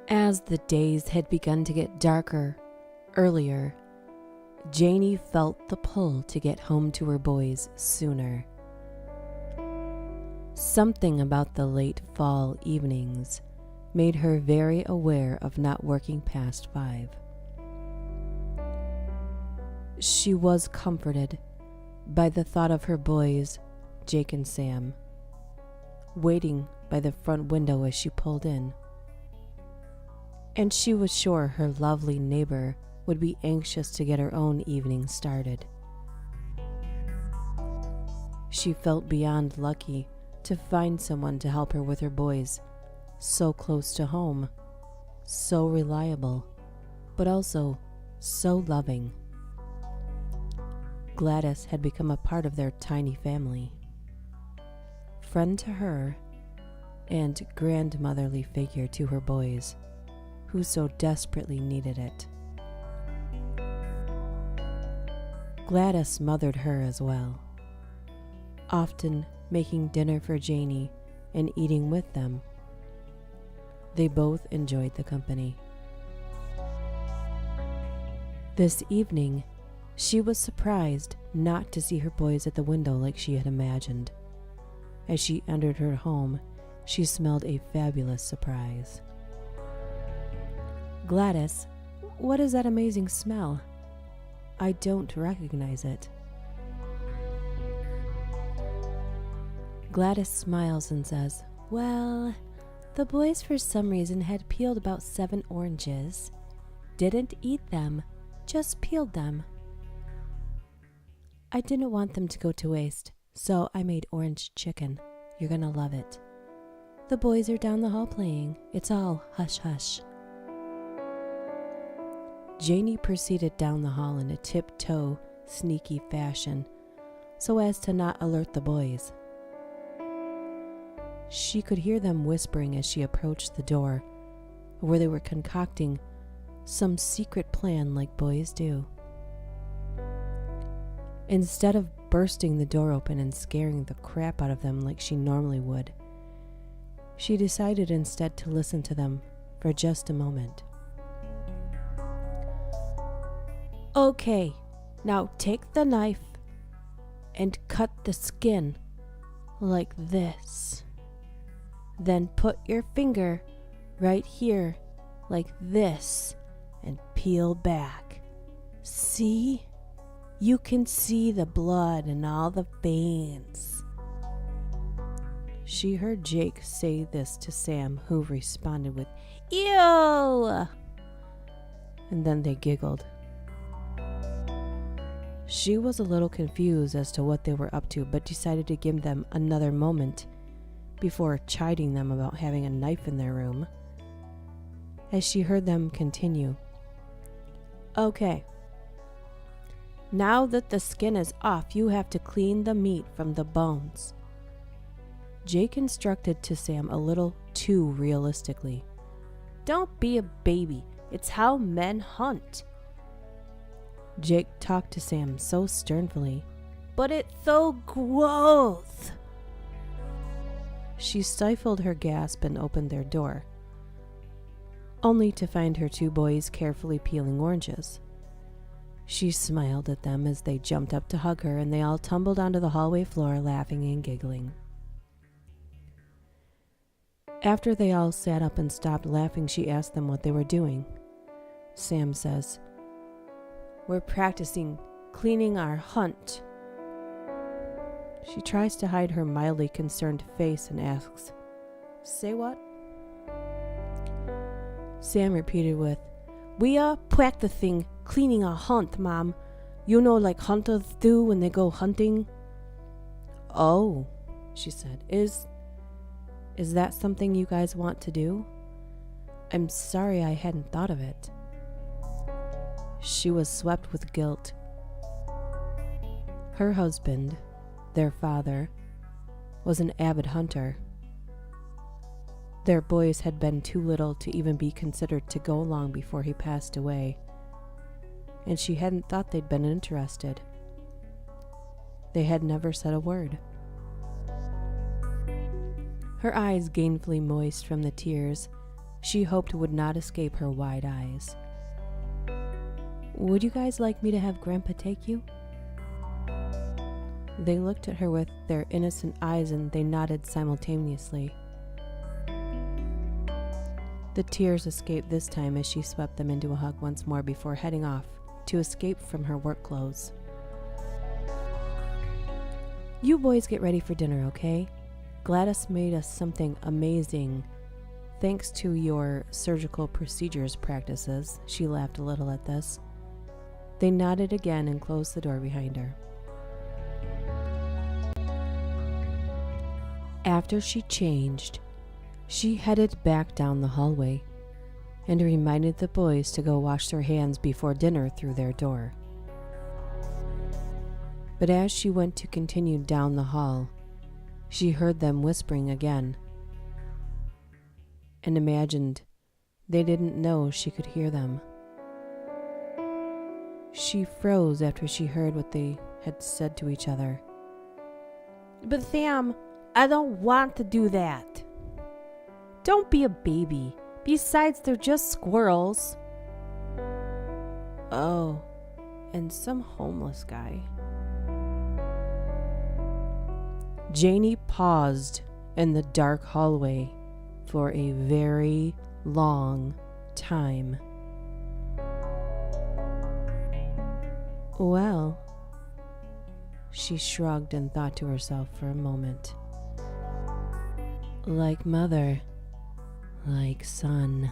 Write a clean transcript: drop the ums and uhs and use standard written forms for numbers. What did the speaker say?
As the days had begun to get darker earlier, Janie felt the pull to get home to her boys sooner. Something about the late fall evenings made her very aware of not working past 5. She was comforted by the thought of her boys, Jake and Sam, waiting by the front window as she pulled in. And she was sure her lovely neighbor would be anxious to get her own evening started. She felt beyond lucky to find someone to help her with her boys, so close to home, so reliable, but also so loving. Gladys had become a part of their tiny family, friend to her, and grandmotherly figure to her boys, who so desperately needed it. Gladys mothered her as well, often making dinner for Janie and eating with them. They both enjoyed the company. This evening, she was surprised not to see her boys at the window like she had imagined. As she entered her home, she smelled a fabulous surprise. "Gladys, what is that amazing smell? I don't recognize it." Gladys smiles and says, "Well, the boys for some reason had peeled about 7 oranges. Didn't eat them, just peeled them. I didn't want them to go to waste, so I made orange chicken. You're gonna love it. The boys are down the hall playing. It's all hush-hush." Janie proceeded down the hall in a tiptoe, sneaky fashion, so as to not alert the boys. She could hear them whispering as she approached the door, where they were concocting some secret plan like boys do. Instead of bursting the door open and scaring the crap out of them like she normally would, she decided instead to listen to them for just a moment. "Okay, now take the knife and cut the skin like this. Then put your finger right here like this and peel back. See? You can see the blood and all the veins." She heard Jake say this to Sam, who responded with, "Ew!" And then they giggled. She was a little confused as to what they were up to, but decided to give them another moment before chiding them about having a knife in their room. As she heard them continue, "Okay, now that the skin is off, you have to clean the meat from the bones." Jake instructed to Sam a little too realistically. "Don't be a baby. It's how men hunt." Jake talked to Sam so sternly. "But it's so gross." She stifled her gasp and opened their door, only to find her 2 boys carefully peeling oranges. She smiled at them as they jumped up to hug her, and they all tumbled onto the hallway floor laughing and giggling. After they all sat up and stopped laughing, she asked them what they were doing. Sam says, "We're practicing cleaning our hunt." She tries to hide her mildly concerned face and asks, "Say what?" Sam repeated with, "We are practicing cleaning our hunt, Mom. You know, like hunters do when they go hunting." "Oh," she said, Is that something you guys want to do? I'm sorry I hadn't thought of it." She was swept with guilt. Her husband, their father, was an avid hunter. Their boys had been too little to even be considered to go along before he passed away, and she hadn't thought they'd been interested. They had never said a word. Her eyes gainfully moist from the tears she hoped would not escape her wide eyes. "Would you guys like me to have Grandpa take you?" They looked at her with their innocent eyes and they nodded simultaneously. The tears escaped this time as she swept them into a hug once more before heading off to escape from her work clothes. "You boys get ready for dinner, okay? Gladys made us something amazing thanks to your surgical procedures practices." She laughed a little at this. They nodded again and closed the door behind her. After she changed, she headed back down the hallway and reminded the boys to go wash their hands before dinner through their door. But as she went to continue down the hall, she heard them whispering again and imagined they didn't know she could hear them. She froze after she heard what they had said to each other. "But Sam, I don't want to do that." "Don't be a baby. Besides, they're just squirrels." "Oh, and some homeless guy." Janie paused in the dark hallway for a very long time. "Well," she shrugged and thought to herself for a moment. "Like mother, like son."